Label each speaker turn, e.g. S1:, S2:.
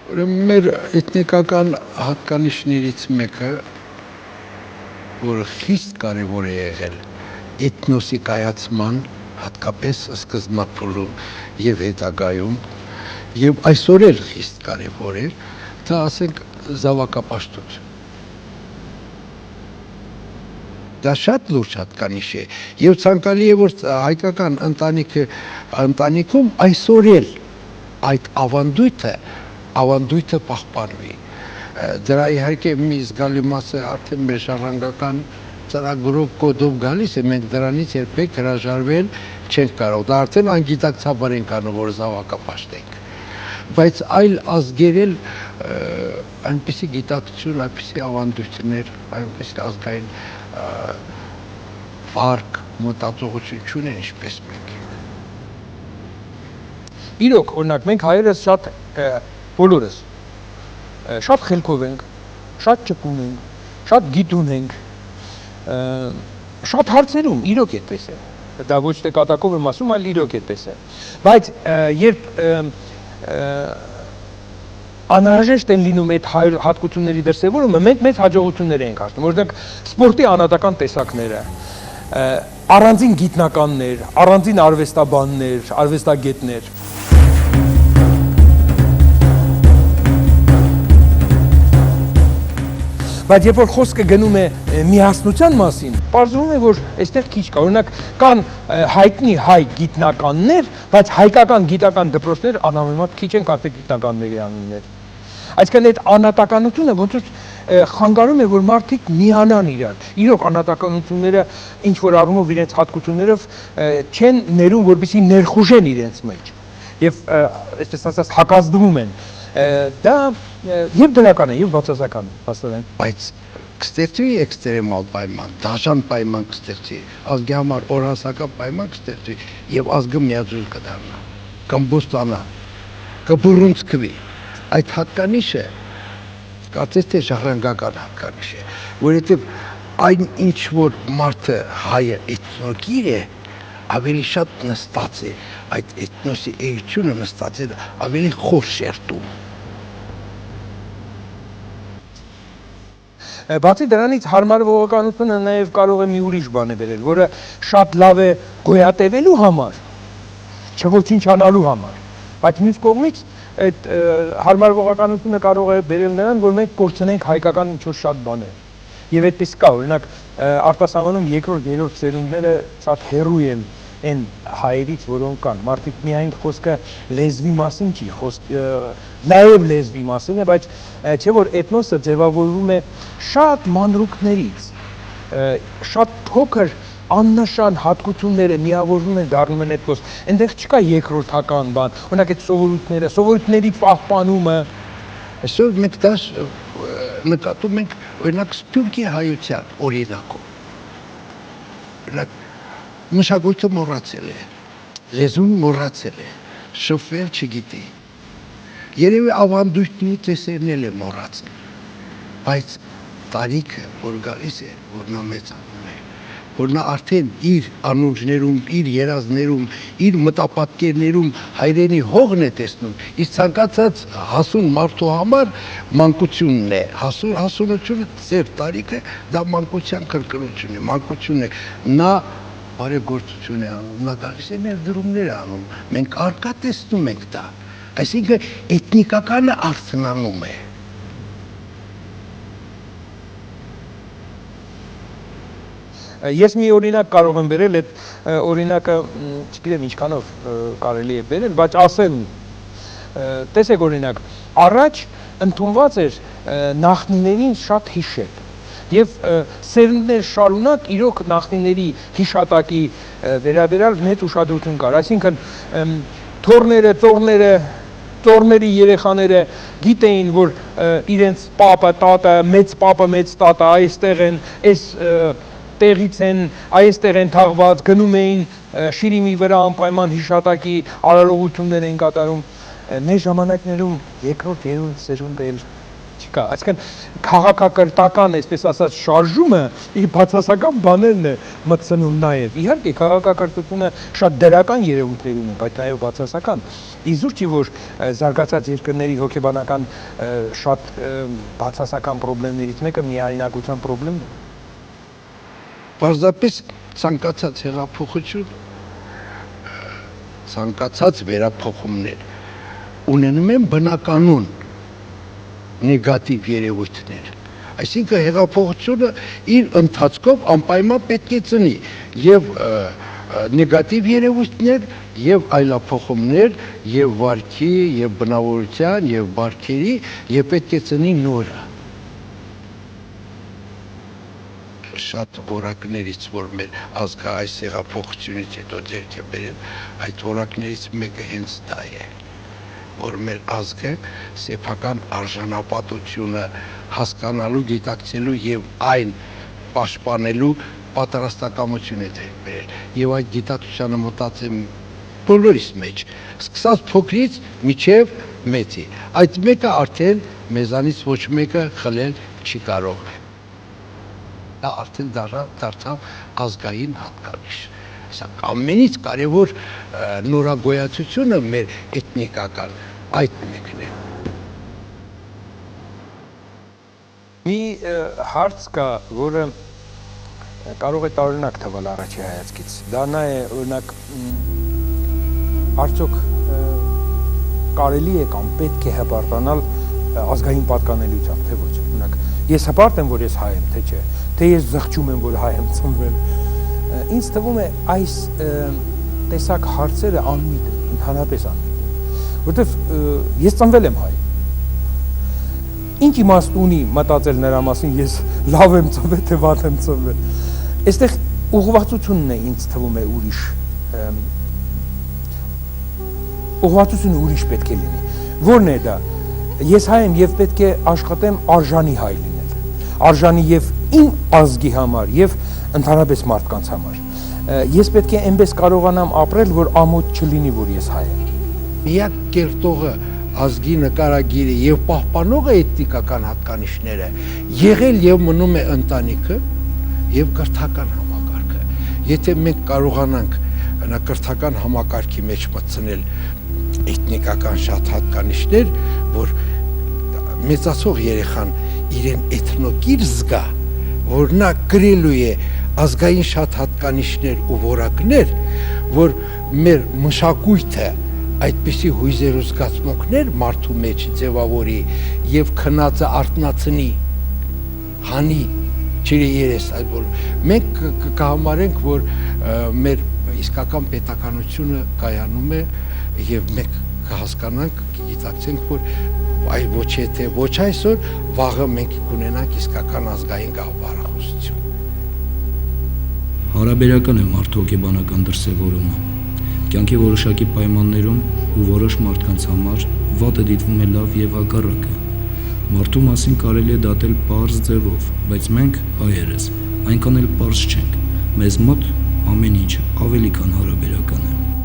S1: Մեր էթնիկական հատկանիշներից մեկը, որը խիստ կարևոր է եղել էթնոսի կայացման, հատկապես սկզբնափուլում եւ հետագայում, եւ այսօր էլ խիստ կարևոր է, դա ասենք զավակապաշտություն։ Դա շատ լուրջ հատկանիշ է եւ ցանկալի է, որ հայկական ընտանիքում այսօր էլ այդ ավանդույթը պահպանվի։ Դրա իհարկե մի զգալի մասը արդեն մեր ժառանգական ծրագրով կոդով գալիս է, մենք դրանից երբեք հրաժարվել չենք կարող։ Դա արդեն անգիտակցաբար ենք անում, որ զավակապաշտենք։ Բայց այլ ազգեր էլ այնպիսի գիտակցություն, այնպիսի ավանդույթներ, այնպիսի ազգային վարկ, մտածողություն չունեն, ինչպես մենք։
S2: Իրոք, օրինակ, մենք հայերս շատ բոլորս շատ խելքով ենք, շատ ճկուն ենք, շատ գիտուն ենք, շատ հարցերում իրոք այդպես է։ Դա ոչ թե կատակով եմ ասում, այլ իրոք այդպես է։ Բայց երբ անհրաժեշտ են լինում այդ հատկությունների դրսևորումը, մենք մեծ հաջողություններ ենք հասնում, օրինակ սպորտի անհատական տեսակները, առանձին գիտնականներ, առանձին արվեստաբաններ, արվեստագետներ։ Բայց երբ որ խոսքը գնում է միասնության մասին, պարզվում է, որ այստեղ քիչ կա։ Օրինակ, կան հայտնի հայ գիտնականներ, բայց հայկական գիտական դպրոցներ անհամեմատ քիչ են, կարծեք գիտնականների անուններ։ Այսինքն այդ անհատականությունը ոնց որ խանգարում է, որ մարդիկ միանան իրար։ Իրոք անհատականությունները ինչ որ առումով իրենց հատկություններով չեն ներում, որպեսզի ներխուժեն իրենց մեջ։ Եվ այսպես ասած հակազդվում են։ Դա եւ դրական է, եւ բացասական հաստատեն։
S1: Բայց կստեղծվի էքստրեմալ պայման, դաժան պայման կստեղծվի, ազգի համար օրհասական պայման կստեղծվի եւ ազգը միաձուլ կդառնա, կմբոստանա, կբուրունցքվի։ Այդ հատկանիշը կարծես թե ժառանգական հատկանիշ է, որովհետեւ այն ինչ որ մարդը հայը էթնոգիր է, ավելի շատ նստած է, այդ էթնոսի էությունը նստած է ավելի խոր շերտում։
S2: Բացի դրանից հարմարվողականությունը նաև կարող է մի ուրիշ բան է բերել, որը շատ լավ է գոյատևելու համար, չոչնչանալու համար, բայց մյուս կողմից այդ հարմարվողականությունը կարող է բերել նրան, որ մենք կորցնենք հայկական ինչ-որ շատ բաներ։ Եվ այդպես կա, օրինակ արտասահմանում երկրորդ, երրորդ սերունդները շատ հեռու են այն հայերից, որոնք կան։ Մարդիկ միայն խոսքը լեզվի մասին չի, նաև լեզվի մասին է, բայց չէ որ էթնոսը ձևավորվում է շատ մանրուքներից, շատ փոքր աննշան հատկությունները միավորվում են դառնում են էթնոս։ Այնտեղ չկա երկրորդական բան, օրինակ այդ սովորույթների պահպանումը։
S1: Այսօր մենք դա նկատում ենք օրինակ սփյուռքի հայության օրինակով։ Օրինակ մշակույթը մոռացել է, լեզուն մոռացել է, շփվել չգիտի։ Երևի ավանդույթի տեսերն է մոռացել, բայց տարիքը, որ գալիս է, որ նա մեծանում է, որ նա արդեն իր անուրջներում, իր երազներում, իր մտապատկերներում հայրենի հողն է տեսնում, իսկ ցանկացած հասուն մարդու համար մանկությունն է, հասունությունը ծեր տարիքը դա մանկության կրկնություն է, մանկությունն է, նա բարեգործություն է անում, նա գալիս է ներդրումներ անում, մենք արկա տեսնում ենք դա, այսինքն էթնիկականը արթնանում է։
S2: Ես մի օրինակ կարող եմ բերել, այդ օրինակը չգիտեմ ինչքանով կարելի է բերել, բայց ասել տեսեք օրինակ, առաջ ընդունված էր նախնիներին շատ հիշել եւ սերունդներ շարունակ իրոք նախնիների հիշատակի վերաբերյալ մեծ ուշադրություն կար, այսինքն թորները, ծորների երեխաները գիտեին, որ իրենց պապը, տատը, մեծ տատը այստեղ են, այս տեղից են, այստեղ են թաղված, գնում էին շիրիմի վրա անպայման հիշատակի արարողություններ են կատարում։ Մեր ժամանակներում երկրորդ, երրորդ սերունդը Չկա, այսինքն քաղաքակրթական, այսպես ասած, շարժումը իր բացասական բաներն է մտցնում նաև։ Իհարկե, քաղաքակրթությունը շատ դրական երևույթներ ունի, բայց նաև բացասական։ Իզուր չի, որ զարգացած երկրների հոգեբանական շատ բացասական խնդիրներից մեկը միայնակության խնդիրն է։
S1: Պարզապես ցանկացած հեղափոխություն, ցանկացած վերափոխումներ ունենում են բնականոն նեգատիվ երևույթներ։ Այսինքն հեղափոխությունը իր ընթացքով անպայման պետք է ծնի եւ նեգատիվ երևույթներ եւ այլափոխումներ եւ վարքի եւ բնավորության եւ բարքերի եւ պետք է ծնի նորը։ Շատ որակներից, որ մեր ազգը այս հեղափոխությունից հետո ձեռք է բերել, այդ որակներից մեկը հենց դա է, որ մեր ազգը սեփական արժանապատվությունը հասկանալու, գիտակցելու եւ այն պաշտպանելու պատրաստակամություն է ձեռք բերել։ Եվ այդ գիտակցությանը մտածեմ բոլորիս մեջ, սկսած փոքրից մինչև մեծի։ Այդ մեկը արդեն մեզանից ոչ մեկը խլել չի կարող։ Դա արդեն դարձավ ազգային հատկանիշ։ Սա ամենից կարևոր նորագոյացությունը մեր էթնիկական այդ մեկն է։
S2: Մի հարց կա, որը կարող է տարօրինակ թվալ առաջի հայացքից։ Դա նա է, օրինակ, արդյոք կարելի է կամ պետք է հպարտանալ ազգային պատկանելիությամբ, թե ոչ։ Օրինակ, ես հպարտ եմ, որ ես հայ եմ, թե չէ, թե ես զղջում եմ, որ հայ եմ ծնվել։ Ինձ թվում է այս տեսակ հարցերը անմիտ են, ընդհանրապես անմիտ են, որովհետև ես ծնվել եմ հայ։ Ինչ իմաստ ունի մտածել նրա մասին, ես լավ եմ ծնվել, թե վատ եմ ծնվել։ Այստեղ ուղղվածությունն է ինձ թվում է ուրիշ, ուղղվածությունը ուրիշ պետք է լինի։ Որն է դա։ Ես հայ եմ եւ պետք է աշխատեմ արժանի հայ լինել։ Արժանի եւ իմ ազգի համար եւ ընդհանրապես մարդկանց համար։ Ես պետք է այնպես կարողանամ ապրել, որ ամոթ չլինի, որ ես հայ եմ։
S1: Միակ կերտողը ազգի նկարագիրը եւ պահպանողը էթնիկական հատկանիշները եղել եւ մնում է ընտանիքը եւ կրթական համակարգը։ Եթե մենք կարողանանք նա կրթական համակարգի մեջ մտցնել էթնիկական շատ հատկանիշներ, որ մեծացող երեխան իրեն էթնոկիր զգա, որ նա գրելու է ազգային շատ հատկանիշներ ու որակներ, որ մեր մշակույթը այդպիսի հույզեր ու զգացմունքներ մարդու մեջ ձևավորի եւ քնածը արտնացնի, հանի, չերես այդ բոլոր։ Մենք կհամարենք, որ մեր իսկական պետականությունը կայանում է եւ մենք կհասկանանք, կգիտակցենք, որ այ ոչ եթե ոչ այսօր, վաղը մենք կունենանք իսկական ազգային գաղափարախոսություն։
S3: Հարաբերական է մարդու հոգեբանական դրսևորումը։ Կյանքի որոշակի պայմաններում ու որոշ մարդկանց համար վատը դիտվում է լավ եւ հակառակը։ Մարդու մասին կարելի է դատել պարզ ձևով, բայց մենք հայերս այնքան էլ պարզ չենք։ Մեզ մոտ ամեն ինչ ավելի քան հարաբերական է։